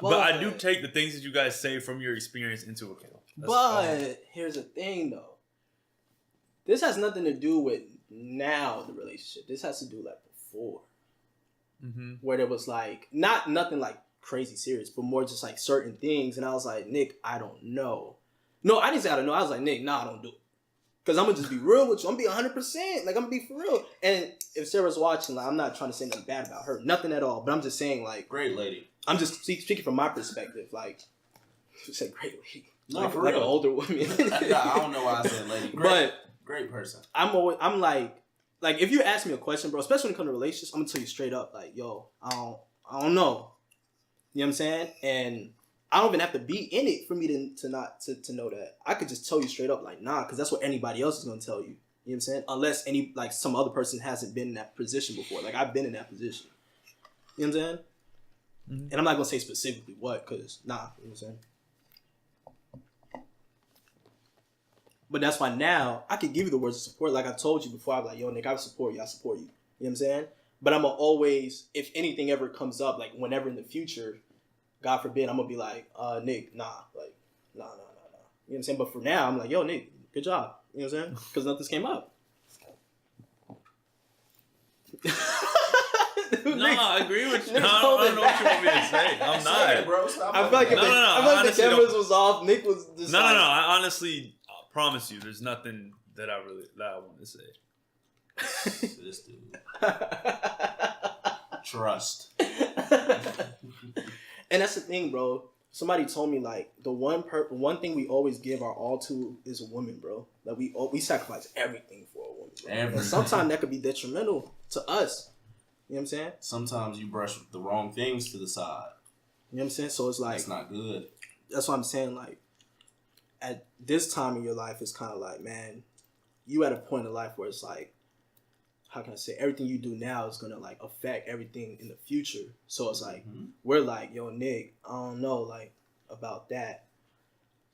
But I do take the things that you guys say from your experience into account. But here's the thing, though. This has nothing to do with now the relationship. This has to do like before, where there was like nothing like crazy serious, but more just like certain things. And I was like, Nick, I don't know. No, I didn't say I don't know. I was like, Nick, nah, I don't do it. Because I'm going to just be real with you. I'm going to be 100%. Like, I'm going to be for real. And if Sarah's watching, like, I'm not trying to say nothing bad about her. Nothing at all. But I'm just saying, like... Great lady. I'm just speaking from my perspective. Like, you said great lady. No, like, for like real. an older woman. I don't know why I said lady. Great person. I'm like, if you ask me a question, bro, especially when it comes to relationships, I'm going to tell you straight up, like, yo, I don't know. You know what I'm saying? And... I don't even have to be in it for me to know that. I could just tell you straight up, like, nah, because that's what anybody else is going to tell you. You know what I'm saying? Unless some other person hasn't been in that position before. Like, I've been in that position. You know what I'm saying? Mm-hmm. And I'm not going to say specifically what, because, nah, you know what I'm saying? But that's why now, I could give you the words of support. Like I told you before, I'm like, yo, Nick, I support you. I support you. You know what I'm saying? But I'm going to always, if anything ever comes up, like, whenever in the future... God forbid, I'm going to be like, Nick, nah. Like, nah. You know what I'm saying? But for now, I'm like, yo, Nick, good job. You know what I'm saying? Because nothing's came up. I agree with you. I don't know what you want me to say. I'm not. Bro, stop. I feel like, the cameras was off. Nick was just No. I honestly promise you, there's nothing that I want to say. This dude. Trust. And that's the thing, bro. Somebody told me, like, the one thing we always give our all to is a woman, bro. Like, we sacrifice everything for a woman, bro. And sometimes that could be detrimental to us. You know what I'm saying? Sometimes you brush the wrong things to the side. You know what I'm saying? So it's like... It's not good. That's what I'm saying, like, at this time in your life, it's kind of like, man, you at a point in life where it's like, how can I say, everything you do now is going to, like, affect everything in the future. So it's like, we're like, yo, Nick, I don't know, like, about that.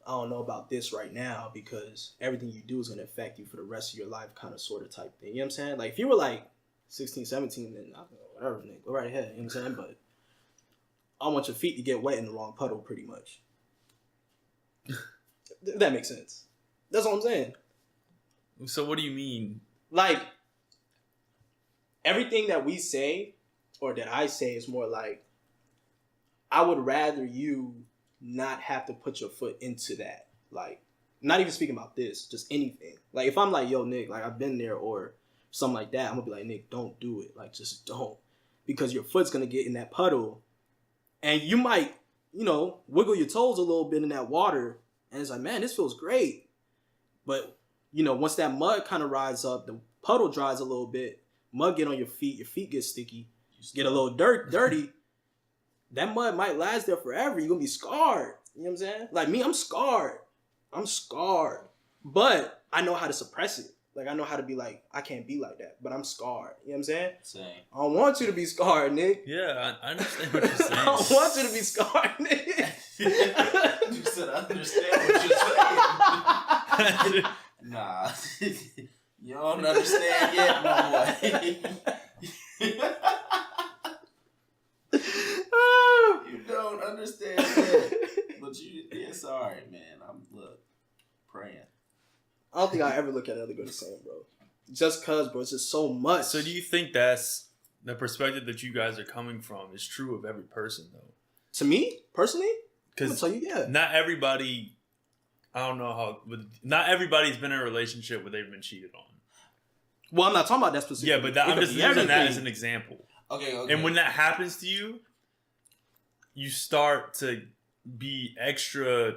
I don't know about this right now because everything you do is going to affect you for the rest of your life, kind of, sort of type thing. You know what I'm saying? Like, if you were, like, 16, 17, then, I don't know, whatever, Nick, go right ahead. You know what I'm saying? But I don't want your feet to get wet in the wrong puddle, pretty much. If that makes sense. That's what I'm saying. So what do you mean? Like... Everything that we say, or that I say, is more like, I would rather you not have to put your foot into that. Like, not even speaking about this, just anything. Like, if I'm like, yo, Nick, like, I've been there, or something like that, I'm going to be like, Nick, don't do it. Like, just don't. Because your foot's going to get in that puddle, and you might, wiggle your toes a little bit in that water, and it's like, man, this feels great. But, once that mud kind of rises up, the puddle dries a little bit, mud get on your feet get sticky, get a little dirty, that mud might last there forever. You're going to be scarred. You know what I'm saying? Like me, I'm scarred. But I know how to suppress it. Like, I know how to be like, I can't be like that, but I'm scarred. You know what I'm saying? Same. I don't want you to be scarred, Nick. Yeah, I understand what you're saying. I don't want you to be scarred, Nick. You said I understand what you're saying. Nah. You don't understand yet, my boy. You don't understand yet. But it's alright, man. I'm praying. I don't think I ever look at another girl the same, bro. Just cause, bro, it's just so much. So do you think that's the perspective that you guys are coming from is true of every person, though? To me, personally? Because tell you, yeah. Not everybody, I don't know how, not everybody's been in a relationship where they've been cheated on. Well, I'm not talking about that specifically. Yeah, but I'm just using that as an example. Okay. And when that happens to you, you start to be extra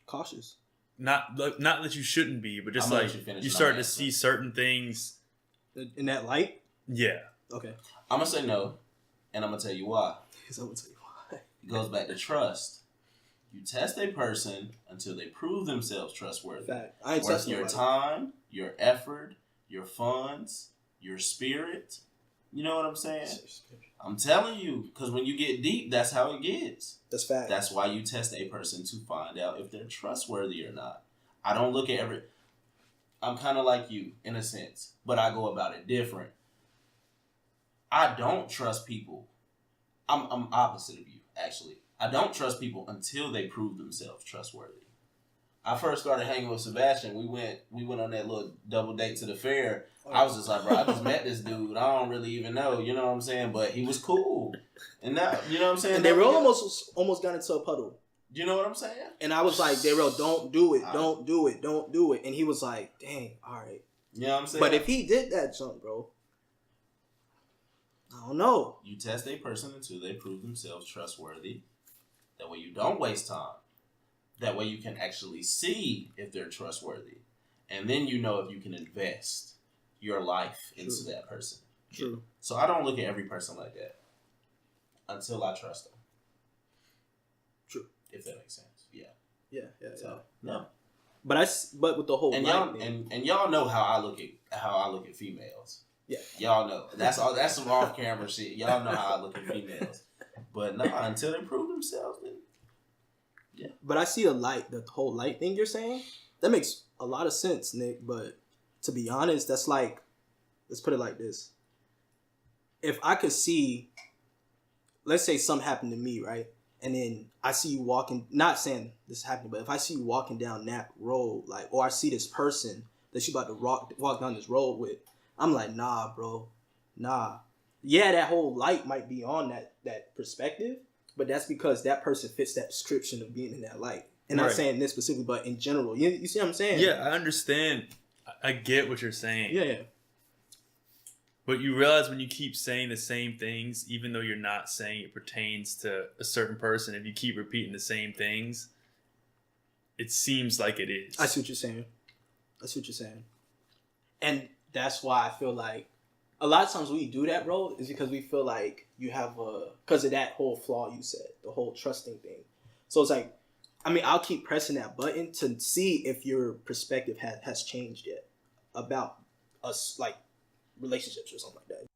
cautious. Not that you shouldn't be, but just like you start to see certain things in that light. Yeah. Okay. I'm gonna say no, and I'm gonna tell you why. I'm gonna tell you why. It goes back to trust. You test a person until they prove themselves trustworthy. Fact. I ain't worth testing your time, your effort, your funds, your spirit. You know what I'm saying? I'm telling you, because when you get deep, that's how it gets. That's fact. That's why you test a person to find out if they're trustworthy or not. I don't look at I'm kind of like you in a sense, but I go about it different. I don't trust people. I'm opposite of you, actually. I don't trust people until they prove themselves trustworthy. I first started hanging with Sebastian. We went on that little double date to the fair. I was just like, bro, I just met this dude. I don't really even know, you know what I'm saying? But he was cool. And now, you know what I'm saying? And they almost got into a puddle. You know what I'm saying? And I was like, Darrell, don't do it. Don't do it. Don't do it. And he was like, dang, all right. You know what I'm saying? But if he did that jump, bro, I don't know. You test a person until they prove themselves trustworthy. That way you don't waste time. That way you can actually see if they're trustworthy. And then you know if you can invest your life into that person. True. So I don't look at every person like that until I trust them. True. If that makes sense. Yeah. Yeah. So, no. But with the whole and y'all know how I look at females. Yeah. Y'all know. That's some off camera shit. Y'all know how I look at females. But no, until they prove themselves, then yeah. But I see the whole light thing you're saying. That makes a lot of sense, Nick. But to be honest, that's like, let's put it like this. If I could see, let's say something happened to me, right? And then I see you walking, not saying this happened, but if I see you walking down that road, like, or I see this person that you about to walk down this road with, I'm like, nah, bro, nah. Yeah, that whole light might be on that perspective, but that's because that person fits that description of being in that light. And I'm not saying this specifically, but in general. You see what I'm saying? Yeah, I understand. I get what you're saying. Yeah. But you realize when you keep saying the same things, even though you're not saying it pertains to a certain person, if you keep repeating the same things, it seems like it is. I see what you're saying. And that's why I feel like a lot of times when we do that, bro, is because we feel like you have because of that whole flaw you said, the whole trusting thing. So it's like, I mean, I'll keep pressing that button to see if your perspective has changed yet about us, like, relationships or something like that.